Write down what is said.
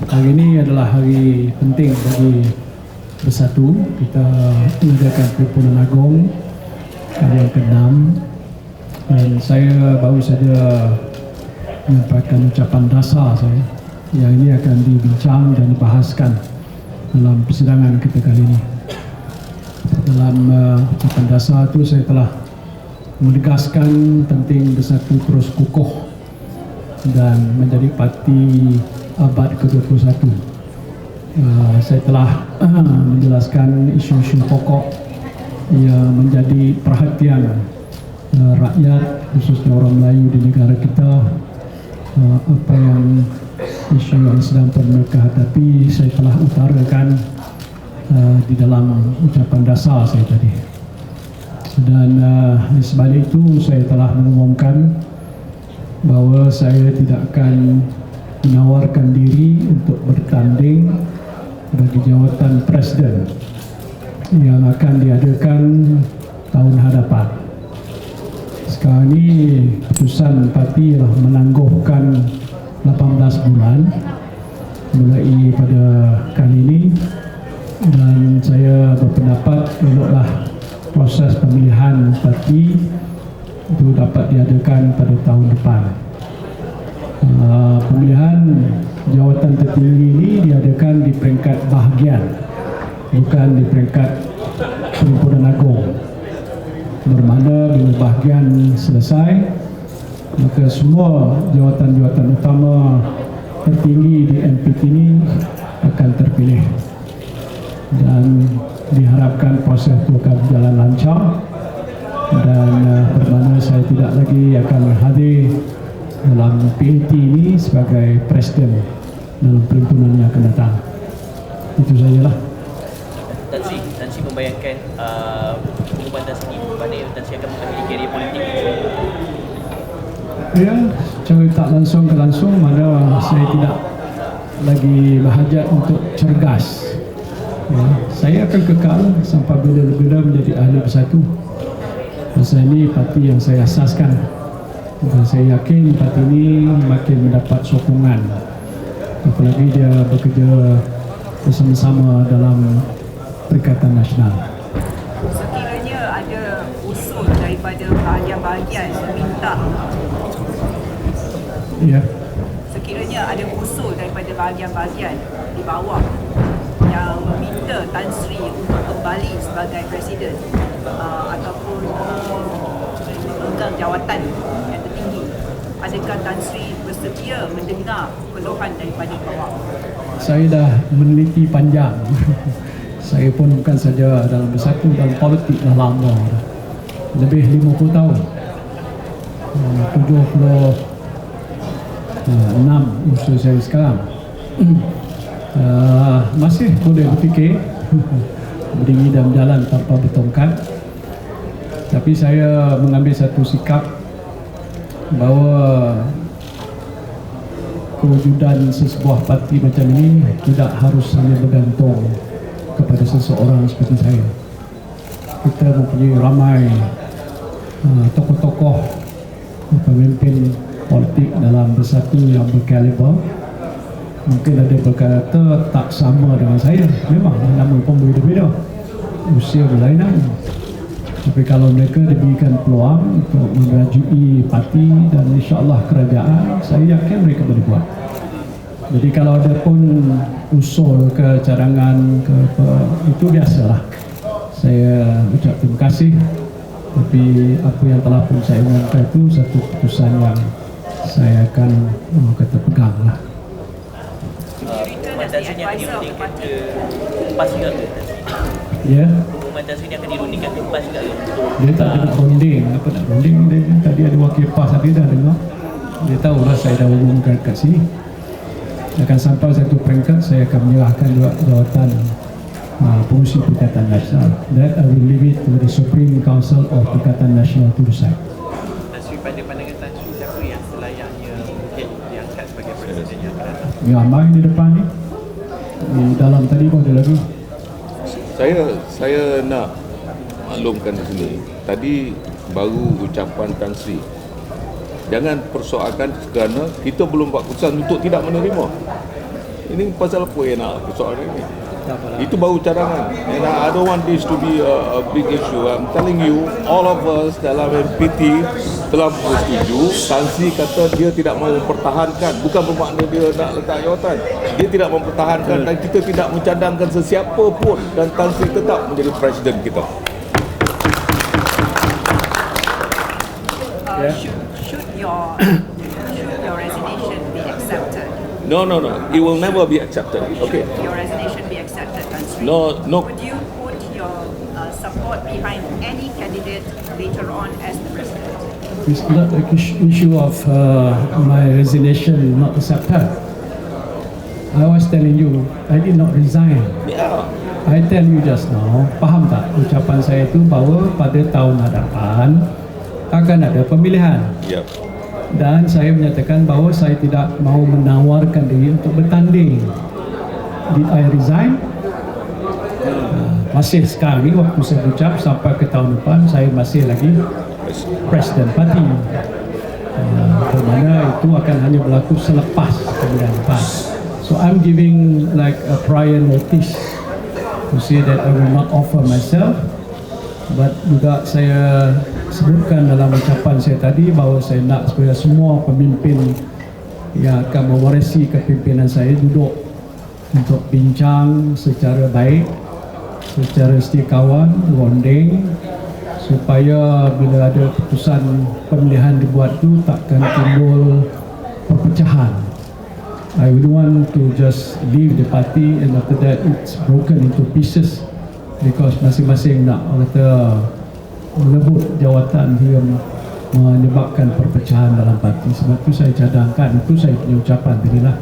Hari ini adalah hari penting bagi Bersatu. Kita mengadakan Perhimpunan Agong kali yang ke-6 dan saya baru saja menyampaikan ucapan dasar saya yang ini akan dibincang dan dibahaskan dalam persidangan kita kali ini. Dalam ucapan dasar itu saya telah menegaskan penting Bersatu terus kukuh dan menjadi parti abad ke-21. Saya telah menjelaskan isu-isu pokok yang menjadi perhatian rakyat, khususnya orang Melayu di negara kita. Apa yang isu yang sedang mereka hadapi saya telah utarakan di dalam ucapan dasar saya tadi. Dan di sebalik itu saya telah mengumumkan bahawa saya tidak akan menawarkan diri untuk bertanding bagi jawatan Presiden yang akan diadakan tahun hadapan. Sekarang ini keputusan parti telah menangguhkan 18 bulan mulai pada kali ini, dan saya berpendapat eloklah proses pemilihan parti itu dapat diadakan pada tahun depan. Pemilihan jawatan tertinggi ini diadakan di peringkat bahagian, bukan di peringkat Perhimpunan Agong. Bermakna bila bahagian selesai, maka semua jawatan-jawatan utama tertinggi di MPT ini akan terpilih, dan diharapkan proses itu akan berjalan lancar, dan bermakna saya tidak lagi akan hadir dalam PAT ini sebagai Presiden dalam perhimpunan yang akan datang. Itu sajalah. Tan Sri membayangkan pengumuman Tan Sri pada Tan Sri akan mengambil karier politik. Ya, secara tak langsung ke langsung, mana saya tidak lagi berhajat untuk cergas. Ya, saya akan kekal sampai bila-bila menjadi ahli Bersatu. Masa ini parti yang saya asaskan, dan saya yakin parti ini makin mendapat sokongan, apalagi dia bekerja bersama-sama dalam Perikatan Nasional. Sekiranya ada usul daripada bahagian-bahagian meminta, ya, sekiranya ada usul daripada bahagian-bahagian di bawah yang meminta Tan Sri untuk kembali sebagai Presiden ataupun memegang jawatan yang tertinggi, adakah Tan Sri bersedia mendengar keluhan daripada bawah? Saya dah meneliti panjang. Saya pun bukan saja dalam Bersatu, dalam politik dah lama dah. Lebih 50 tahun. 76 usia saya sekarang. Masih boleh berfikir berdiri dalam jalan tanpa bertongkat. Tapi saya mengambil satu sikap bahawa kewujudan sesebuah parti macam ini tidak harus hanya bergantung kepada seseorang seperti saya. Kita mempunyai ramai tokoh-tokoh pemimpin politik dalam Bersatu yang berkaliber. Mungkin ada berkata tak sama dengan saya, memang nama pun berbeza, usia berlainan. Tapi kalau mereka diberikan peluang untuk merajui parti dan insya-Allah kerajaan, saya yakin mereka boleh buat. Jadi kalau ada pun usul ke cadangan ke apa, itu biasalah. Saya ucap terima kasih. Tapi apa yang telah pun saya umumkan itu satu keputusan yang saya akan kata pegang lah. Pengumuman Tan Sri ni akan dirundingkan ke PAS juga ke? Ya. Pengumuman Tan Sri ni akan dirundingkan ke PAS juga ke? Dia tak ada nak runding. Apa nak runding? Dia, tadi ada wakil PAS tadi dah dengar. Dia tahu lah saya dah umumkan kat sini. Akan sampai satu peringkat saya akan menyerahkan jawatan pengurusi Perikatan Nasional. That I will leave it to the Supreme Council of Perikatan Nasional to decide. Tan Sri, pada pandangan Tan Sri, siapa yang selayaknya mungkin diangkat sebagai Presiden yang akan datang? Ya, main di depan ni. Di dalam tadi pun ada lagi. Saya nak maklumkan di sini. Tadi baru ucapan Tan Sri. Jangan persoalkan kerana kita belum buat keputusan untuk tidak menerima. Ini pasal apa yang nak persoalan ini? Tak apalah. Itu baru cadangan. And I don't want this to be a big issue. I'm telling you, all of us dalam MPT telah bersetuju. Tan Sri kata dia tidak mahu mempertahankan. Bukan bermakna dia nak letak jawatan. Dia tidak mempertahankan dan kita tidak mencadangkan sesiapa pun. Dan Tan Sri tetap menjadi presiden kita. Should your resignation be accepted? No. It will never be accepted. Okay. Your resignation be accepted, Tan Sri? No. Would you put your support behind any candidate later on as the president? It's not the issue of my resignation not accepted. I was telling you, I did not resign. Yeah. I tell you just now, faham tak ucapan saya itu bahawa pada tahun hadapan akan ada pemilihan. Yep. Dan saya menyatakan bahawa saya tidak mahu menawarkan diri untuk bertanding. Did I resign? Masih sekarang ni waktu saya ucap sampai ke tahun depan saya masih lagi Presiden Parti. Di mana itu akan hanya berlaku selepas pemilihan depan. So I'm giving like a prior notice to say that I will not offer myself. But juga saya sebutkan dalam ucapan saya tadi bahawa saya nak supaya semua pemimpin yang akan mewarisi kepimpinan saya duduk untuk bincang secara baik, secara istikawan, ronding, supaya bila ada keputusan pemilihan dibuat itu takkan timbul perpecahan. I would want to just leave the party and after that it's broken into pieces because masing-masing nak kata merebut jawatan dia menyebabkan perpecahan dalam parti. Sebab itu saya cadangkan, itu saya punya ucapan tadi lah.